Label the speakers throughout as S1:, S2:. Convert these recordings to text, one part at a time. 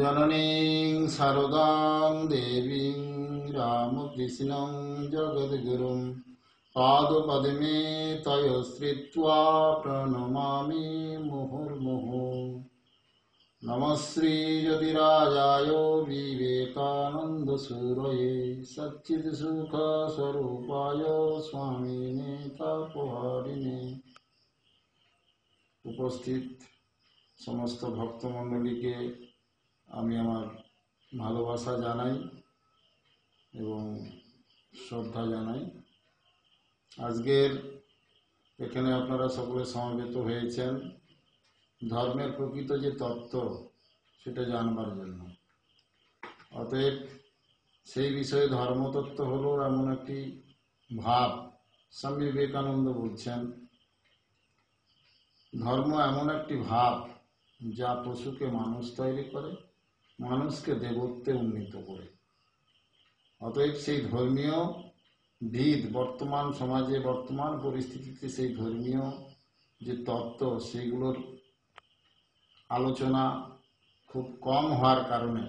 S1: जननीं शारदां देवीं रामकृष्णं जगद्गुरुं पादपद्मे तयोश्रित्वा प्रणमामि मुहुर्मुहुः। नमः श्रीज्योतिराजाय विवेकानन्दसूरये सच्चित्सुखस्वरूपाय स्वामिने तापहारिणे। उपस्थित समस्त भक्तमंडलीके আমি আমার ভালোবাসা জানাই এবং শ্রদ্ধা জানাই। আজকের এখানে আপনারা সকলে সমবেত হয়েছেন ধর্মের প্রকৃত যে তত্ত্ব সেটা জানবার জন্য। অতএব সেই বিষয়ে ধর্মতত্ত্ব হলো এমন একটি ভাব। স্বামী বিবেকানন্দ বলছেন ধর্ম এমন একটি ভাব যা পশুকে মানুষ তৈরি করে, মানুষকে দেবত্বে উন্নীত করে। অতএব সেই ধর্মীয় ভিত বর্তমান সমাজে বর্তমান পরিস্থিতিতে সেই ধর্মীয় যে তত্ত্ব সেইগুলোর আলোচনা খুব কম হওয়ার কারণে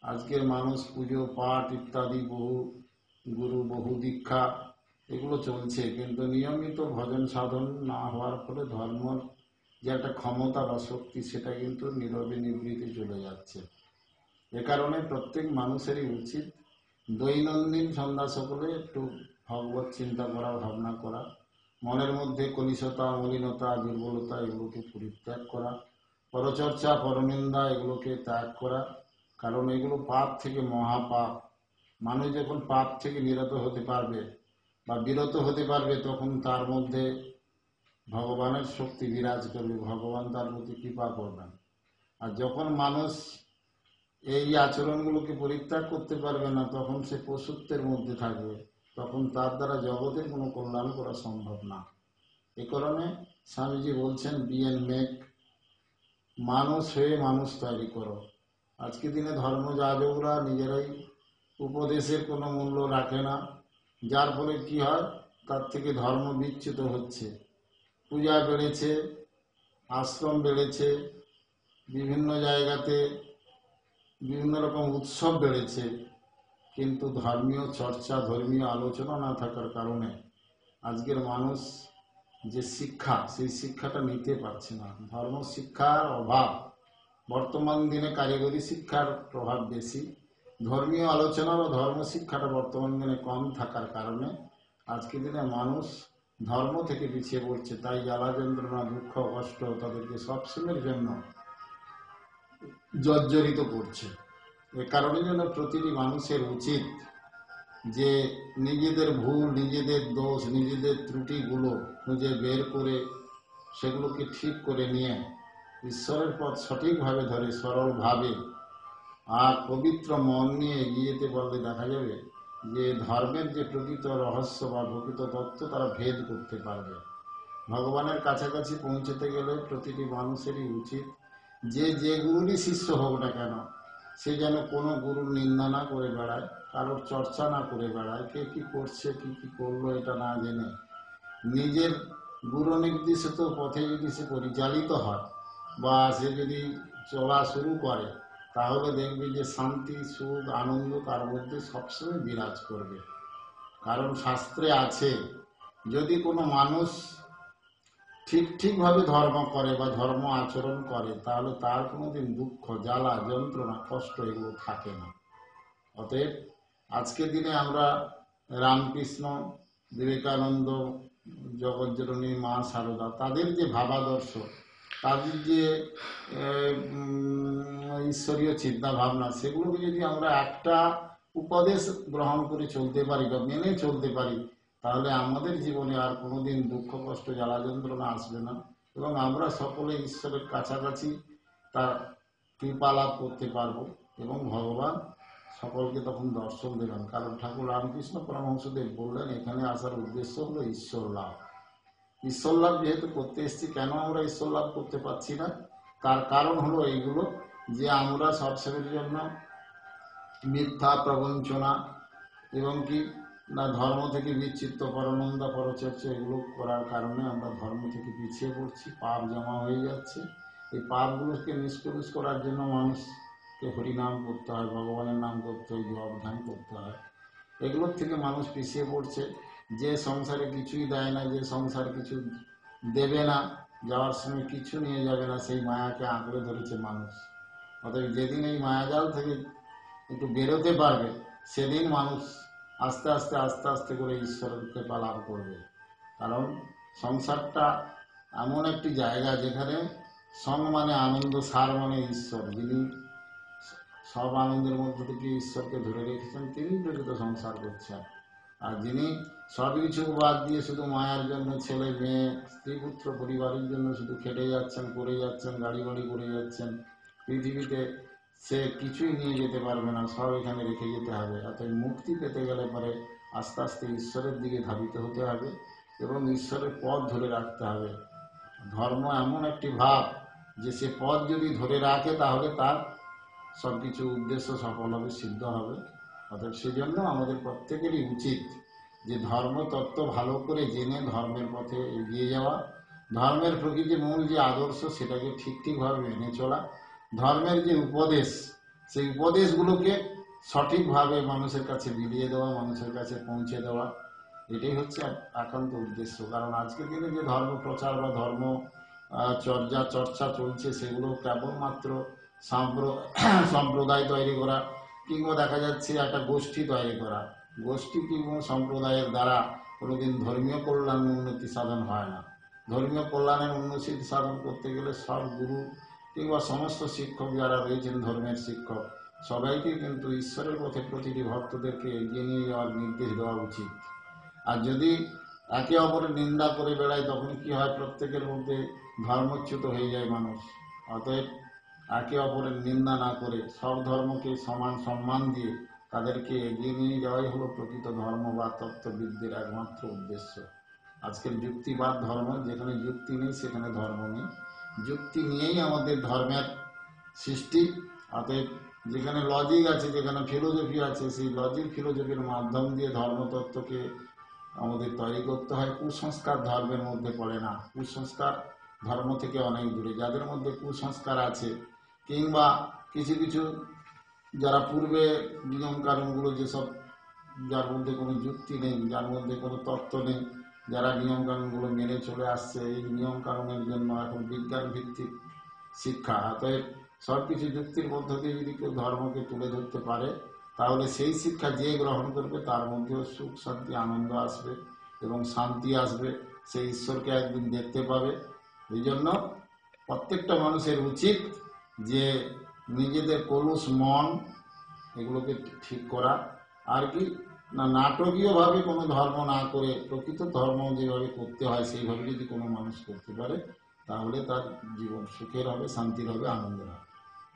S1: আজকের মানুষ পুজো পাঠ ইত্যাদি বহু গুরু বহু দীক্ষা এগুলো চলছে, কিন্তু নিয়মিত ভজন সাধন না হওয়ার ফলে ধর্মর যে একটা ক্ষমতা বা শক্তি সেটা কিন্তু নীরবে নিভৃতে চলে যাচ্ছে। এ কারণে প্রত্যেক মানুষেরই উচিত দৈনন্দিন সন্ধ্যা সকলে একটু ভগবত চিন্তা করা, ভাবনা করা, মনের মধ্যে কলুষতা মলিনতা দুর্বলতা এগুলোকে পরিত্যাগ করা, পরচর্চা পরনিন্দা এগুলোকে ত্যাগ করা। কারণ এগুলো পাপ থেকে মহাপাপ। মানুষ যখন পাপ থেকে নিরত হতে পারবে বা বিরত হতে পারবে তখন তার মধ্যে ভগবানের শক্তি বিরাজ করবে, ভগবান তার প্রতি কৃপা করবেন। আর যখন মানুষ এই আচরণগুলোকে পরিত্যাগ করতে পারবে না তখন সে পশুত্বের মধ্যে থাকবে, তখন তার দ্বারা জগতের কোনো কল্যাণ করা সম্ভব না। এ কারণে স্বামীজি বলছেন বি এন্ড মেক, মানুষ হয়ে মানুষ তৈরি করো। আজকে দিনে ধর্মযাজকরা নিজেরাই উপদেশের কোনো মূল্য রাখে না, যার ফলে কি হয় তার থেকে ধর্ম বিচ্যুত হচ্ছে। পূজা বেড়েছে, আশ্রম বেড়েছে, বিভিন্ন জায়গাতে বিভিন্ন রকম উৎসব বেড়েছে, কিন্তু ধর্মীয় চর্চা ধর্মীয় আলোচনা না থাকার কারণে আজকের মানুষ যে শিক্ষা সেই শিক্ষাটা নিতে পারছে না। ধর্ম শিক্ষার অভাব। বর্তমান দিনে কারিগরি শিক্ষার প্রভাব বেশি, ধর্মীয় আলোচনা ও ধর্ম শিক্ষাটা বর্তমান দিনে কম থাকার কারণে আজকের দিনে মানুষ ধর্ম থেকে পিছিয়ে পড়ছে। তাই জ্বালা যন্ত্রণা দুঃখ কষ্ট তাদেরকে সবসময়ের জন্য জর্জরিত করছে। এ কারণে যেন প্রতিটি মানুষের উচিত যে নিজেদের ভুল নিজেদের দোষ নিজেদের ত্রুটিগুলো খুঁজে বের করে সেগুলোকে ঠিক করে নিয়ে ঈশ্বরের পথ সঠিকভাবে ধরে সরলভাবে আর পবিত্র মন নিয়ে এগিয়ে যেতে পারলে দেখা যাবে যে ধর্মের যে প্রকৃত রহস্য বা প্রকৃত তত্ত্ব তারা ভেদ করতে পারবে। ভগবানের কাছাকাছি পৌঁছতে গেলে প্রতিটি মানুষেরই উচিত যে যে গুরুরই শিষ্য হোক না কেন সে যেন কোনো গুরুর নিন্দা না করে বেড়ায়, কারোর চর্চা না করে বেড়ায়, কে কি করছে কি কি করলো এটা না জেনে নিজের গুরু নির্দেশিত পথে যদি সে পরিচালিত হয় বা সে যদি চলা শুরু করে তাহলে দেখবে যে শান্তি সুখ আনন্দ তার মধ্যে সবসময় বিরাজ করবে। কারণ শাস্ত্রে আছে যদি কোনো মানুষ ঠিকভাবে ধর্ম করে বা ধর্ম আচরণ করে তাহলে তার কোনোদিন দুঃখ জ্বালা যন্ত্রণা কষ্ট এগুলো থাকে না। অতএব আজকের দিনে আমরা রামকৃষ্ণ বিবেকানন্দ জগজ্জননী মা শারদা তাদের যে ভাবাদর্শ তাদের যে ঈশ্বরীয় চিন্তা ভাবনা সেগুলোকে যদি আমরা একটা উপদেশ গ্রহণ করে চলতে পারি বা মেনে চলতে পারি তাহলে আমাদের জীবনে আর কোনোদিন দুঃখ কষ্ট জ্বালা যন্ত্রণা আসবে না এবং আমরা সকলে ঈশ্বরের কাছাকাছি তার কৃপা লাভ করতে পারবো এবং ভগবান সকলকে তখন দর্শন দেবেন। কারণ ঠাকুর রামকৃষ্ণ পরমহংসদেব বললেন এখানে আসার উদ্দেশ্য হলো ঈশ্বর লাভ। ঈশ্বর লাভ যেহেতু করতে এসেছি, কেন আমরা ঈশ্বর লাভ করতে পারছি না তার কারণ হলো এইগুলো যে আমরা সবসময়ের জন্য মিথ্যা প্রবঞ্চনা এবং কি না ধর্ম থেকে বিচ্ছিন্ন, পরনিন্দা, পরচর্চা এগুলো করার কারণে আমরা ধর্ম থেকে পিছিয়ে পড়ছি, পাপ জমা হয়ে যাচ্ছে। এই পাপগুলোকে নিষ্কৃত করার জন্য মানুষকে হরিনাম করতে হয়, ভগবানের নাম করতে হয়, জপ ধ্যান করতে হয়। এগুলোর থেকে মানুষ পিছিয়ে পড়ছে। যে সংসারে কিছুই দেয় না, যে সংসার কিছু দেবে না, যাওয়ার সময় কিছু নিয়ে যাবে না, সেই মায়াকে আঁকড়ে ধরেছে মানুষ। অতএব যেদিন এই মায়াজাল থেকে একটু বেরোতে পারবে, সেদিন মানুষ আস্তে আস্তে আস্তে আস্তে করে ঈশ্বরের কৃপা লাভ করবে। কারণ সংসারটা এমন একটি জায়গা যেখানে সং মানে আনন্দ, সার মানে ঈশ্বর। যিনি সব আনন্দের মধ্যে থেকে ঈশ্বরকে ধরে রেখেছেন, তিনি প্রেরিত সংসার করছেন। আর যিনি সব কিছু বাদ দিয়ে শুধু মায়ার জন্য, ছেলে মেয়ে স্ত্রী পুত্র পরিবারের জন্য শুধু খেটে যাচ্ছেন, করে যাচ্ছেন, গাড়ি বাড়ি করে যাচ্ছেন, পৃথিবীতে সে কিছুই নিয়ে যেতে পারবে না, সব এখানে রেখে যেতে হবে। অর্থাৎ মুক্তি পেতে গেলে পরে আস্তে আস্তে ঈশ্বরের দিকে ধাবিত হতে হবে এবং ঈশ্বরের পথ ধরে রাখতে হবে। ধর্ম এমন একটি ভাব যে সে পথ যদি ধরে রাখে তাহলে তার সব কিছু উদ্দেশ্য সফল হবে, সিদ্ধ হবে। অর্থাৎ সেজন্য আমাদের প্রত্যেকেরই উচিত যে ধর্মতত্ত্ব ভালো করে জেনে ধর্মের পথে এগিয়ে যাওয়া, ধর্মের প্রকৃতি মূল যে আদর্শ সেটাকে ঠিকভাবে মেনে চলা, ধর্মের যে উপদেশ সেই উপদেশগুলোকে সঠিকভাবে মানুষের কাছে বিলিয়ে দেওয়া, মানুষের কাছে পৌঁছে দেওয়া, এটাই হচ্ছে একান্ত উদ্দেশ্য। কারণ আজকের দিনে যে ধর্ম প্রচার বা ধর্ম চর্চা চলছে, সেগুলো কেবলমাত্র সম্প্রদায় তৈরি করা, কিংবা দেখা যাচ্ছে একটা গোষ্ঠী তৈরি করা। গোষ্ঠী কিংবা সম্প্রদায়ের দ্বারা কোনোদিন ধর্মীয় কল্যাণের উন্নতি সাধন হয় না। ধর্মীয় কল্যাণের উন্নতি সাধন করতে গেলে সব গুরু কিংবা সমস্ত শিক্ষক যারা রয়েছেন, ধর্মের শিক্ষক, সবাইকে কিন্তু ঈশ্বরের পথে প্রতিটি ভক্তদেরকে এগিয়ে নিয়ে যাওয়ার নির্দেশ দেওয়া উচিত। আর যদি একে অপরের নিন্দা করে বেড়ায়, তখন কি হয়, প্রত্যেকের মধ্যে ধর্মচ্যুত হয়ে যায় মানুষ। অতএব একে অপরের নিন্দা না করে সব ধর্মকে সমান সম্মান দিয়ে তাদেরকে এগিয়ে নিয়ে যাওয়াই হলো প্রকৃত ধর্ম বা তত্ত্ববিদদের একমাত্র উদ্দেশ্য। আজকের যুক্তিবাদ ধর্ম, যেখানে যুক্তি নেই সেখানে ধর্ম নেই। যুক্তি নিয়েই আমাদের ধর্মের সৃষ্টি। অতএব যেখানে লজিক আছে, যেখানে ফিলোজফি আছে, সেই লজিক ফিলোজফির মাধ্যম দিয়ে ধর্মতত্ত্বকে আমাদের তৈরি করতে হয়। কুসংস্কার ধর্মের মধ্যে পড়ে না, কুসংস্কার ধর্ম থেকে অনেক দূরে। যাদের মধ্যে কুসংস্কার আছে, কিংবা কিছু কিছু যারা পূর্বে নিয়ম কানুনগুলো যেসব, যার মধ্যে কোনো যুক্তি নেই, যার মধ্যে কোনো তত্ত্ব নেই, যারা নিয়ম কানুনগুলো মেনে চলে আসছে, এই নিয়ম কানুনের জন্য এখন বিজ্ঞান ভিত্তিক শিক্ষা। অতএব সব কিছু যুক্তির মধ্য দিয়ে যদি কেউ ধর্মকে তুলে ধরতে পারে, তাহলে সেই শিক্ষা যে গ্রহণ করবে তার মধ্যেও সুখ, শান্তি, আনন্দ আসবে এবং শান্তি আসবে। সেই ঈশ্বরকে একদিন দেখতে পাবে। এই জন্য প্রত্যেকটা মানুষের উচিত যে নিজেদের কলুষ মন এগুলোকে ঠিক করা। আর কি না, নাটকীয়ভাবে কোনো ধর্ম না করে প্রকৃত ধর্ম যেভাবে করতে হয় সেইভাবে যদি কোনো মানুষ করতে পারে, তাহলে তার জীবন সুখের হবে, শান্তির হবে, আনন্দের হবে।